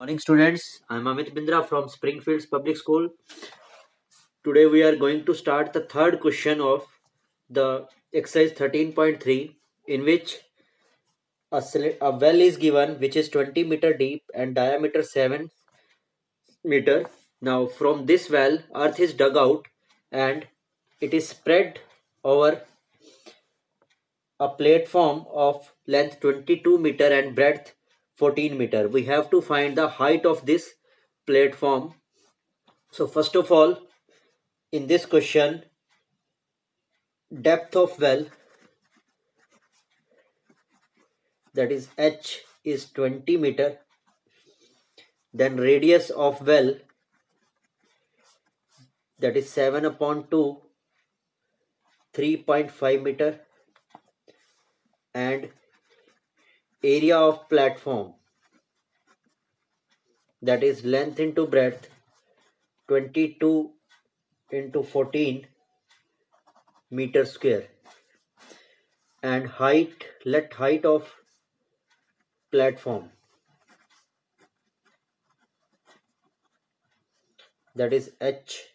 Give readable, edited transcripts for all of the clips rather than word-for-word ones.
Morning students, I am Amit Bindra from Springfields Public School. Today we are going to start the third question of the exercise 13.3, in which a well is given which is 20-meter deep and diameter 7 meter. Now from this well earth is dug out and it is spread over a platform of length 22-meter and breadth 14-meter. We have to find the height of this platform. So first of all, in this question, depth of well, that is h, is 20-meter. Then radius of well, that is 7 upon 2, 3.5 meter. And area of platform, that is length into breadth, 22 into 14 meter square. And height, let height of platform, that is h.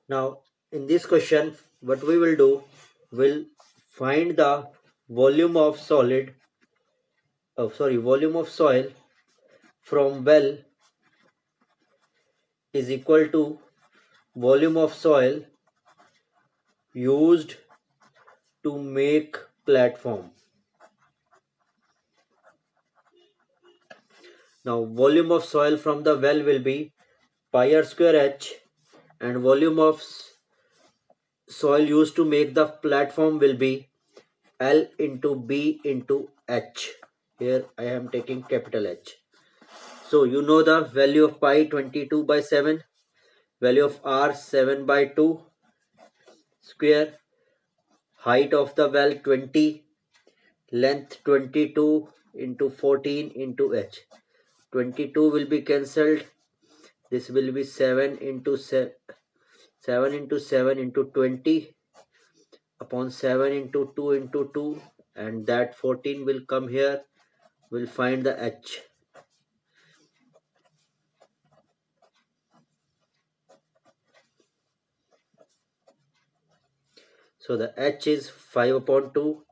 Now in this question, what we will do, we'll find the volume of volume of soil from well is equal to volume of soil used to make platform. Now volume of soil from the well will be pi r square h, and volume of soil used to make the platform will be L into B into H. Here I am taking capital H. So you know the value of pi 22 by 7, value of r 7 by 2 square, height of the well 20, length 22 into 14 into H. 22 will be cancelled. This will be 7 into 7 into 7 into 20 upon 7 into 2 into 2, and that 14 will come here. We'll find the H. So the H is 5 upon 2,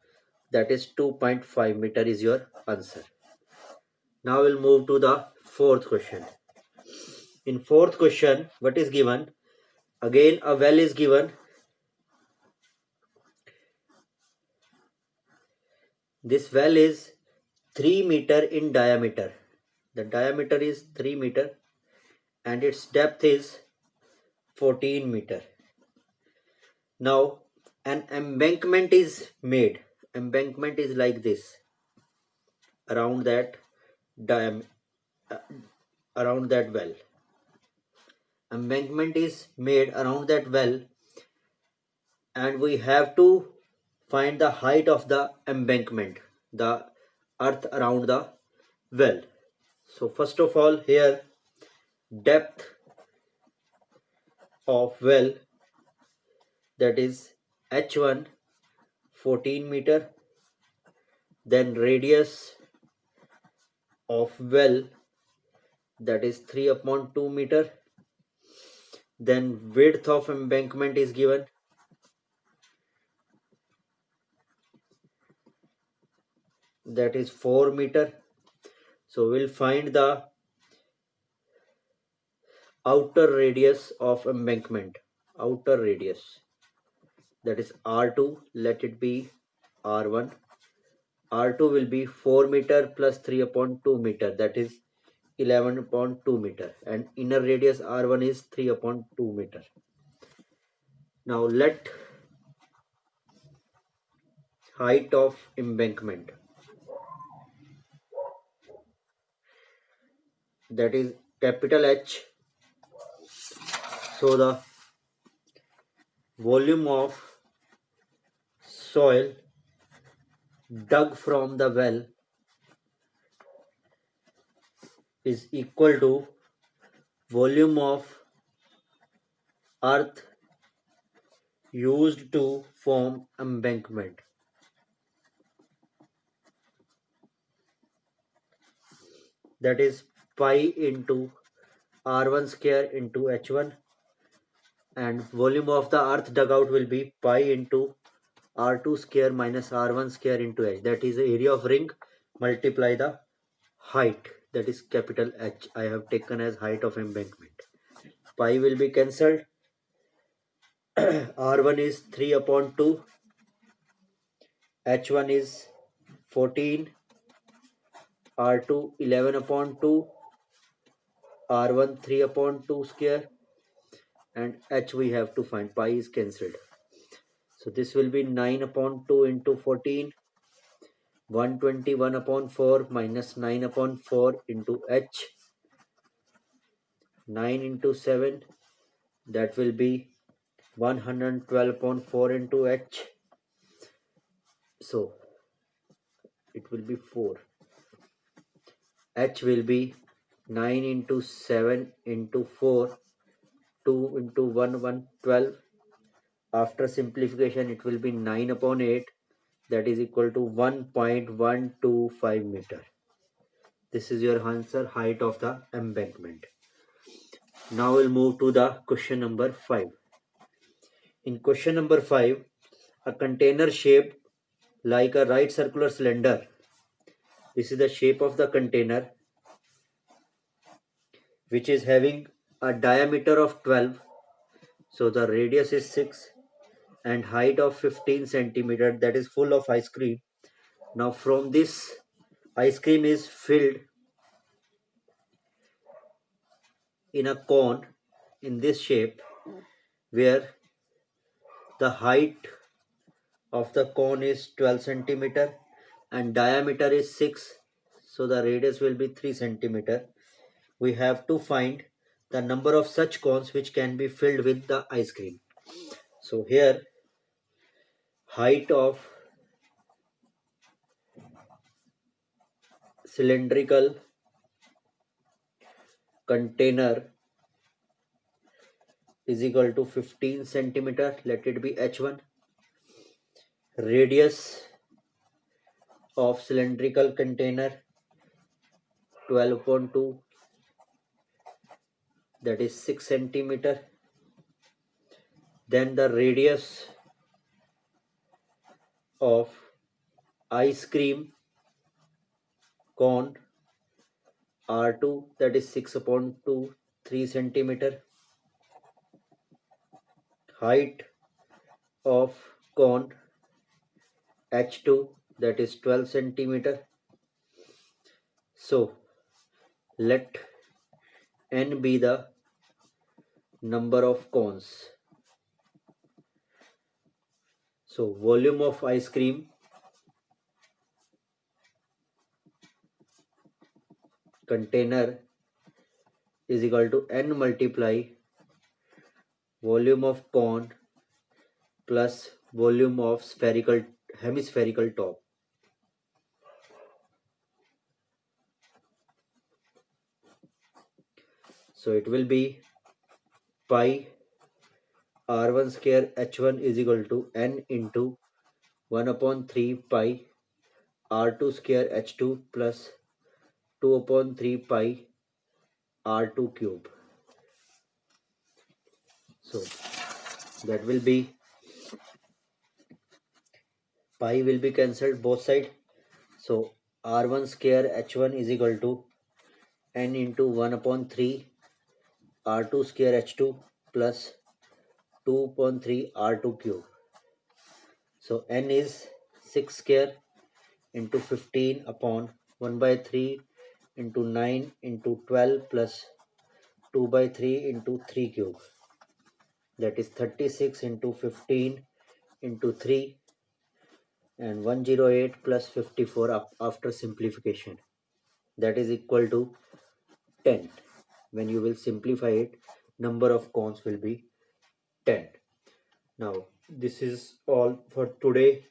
that is 2.5 meter is your answer. Now we'll move to the fourth question. In fourth question, what is given? Again a well is given. This well is 3 meter in diameter. The diameter is 3 meter and its depth is 14 meter. Now an embankment is made. Embankment is like this around that around that well. Embankment is made around that well, and we have to find the height of the embankment, the earth around the well. So first of all, here depth of well, that is h1 14 meter. Then radius of well, that is 3 upon 2 meter. Then width of embankment is given, that is 4 meter. So we'll find the outer radius of embankment, outer radius, that is r2. Let it be r1. r2 will be 4 meter plus 3 upon 2 meter, that is 11 upon 2 meter, and inner radius r1 is 3 upon 2 meter. Now let height of embankment, that is capital H. So the volume of soil dug from the well is equal to volume of earth used to form embankment. That is pi into r1 square into h1, and volume of the earth dugout will be pi into r2 square minus r1 square into h. That is the area of ring multiply the height, that is capital H. I have taken as height of embankment. Pi will be cancelled. R1 is 3 upon 2, H1 is 14, R2 11 upon 2, R1 3 upon 2 square, and H we have to find. Pi is cancelled. So this will be 9 upon 2 into 14, 121 upon 4 minus 9 upon 4 into H, 9 into 7, that will be 112 upon 4 into H. So it will be 4. H will be 9 into 7 into 4, 2 into 1, 112. After simplification, it will be 9 upon 8, that is equal to 1.125 meter. This is your answer, height of the embankment. Now we'll move to the question number 5. In question number 5, a container shaped like a right circular cylinder. This is the shape of the container, which is having a diameter of 12. So the radius is 6 and height of 15 centimeter, that is full of ice cream. Now from this ice cream is filled in a cone in this shape, where the height of the cone is 12 centimeter and diameter is 6, so the radius will be 3 centimeter. We have to find the number of such cones which can be filled with the ice cream. So here height of cylindrical container is equal to 15 centimeter, let it be h1. Radius of cylindrical container 12 upon 2, that is 6 centimeter. Then the radius of ice cream cone R2, that is 6 upon 2, 3 centimeter. Height of cone H2, that is 12 centimeter. So let n be the number of cones. So volume of ice cream container is equal to n multiply volume of cone plus volume of hemispherical top. So it will be pi r1 square h1 is equal to n into 1 upon 3 pi r2 square h2 plus 2 upon 3 pi r2 cube. So that will be, pi will be cancelled both side. So r1 square h1 is equal to n into 1 upon 3 r2 square h2 plus 2 upon 3 r2 cube. So n is 6 square into 15 upon 1 by 3 into 9 into 12 plus 2 by 3 into 3 cube, that is 36 into 15 into 3 and 108 plus 54 after simplification, that is equal to 10. When you will simplify it, number of cones will be 10. Now this is all for today.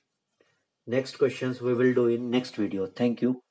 Next questions we will do in next video. Thank you.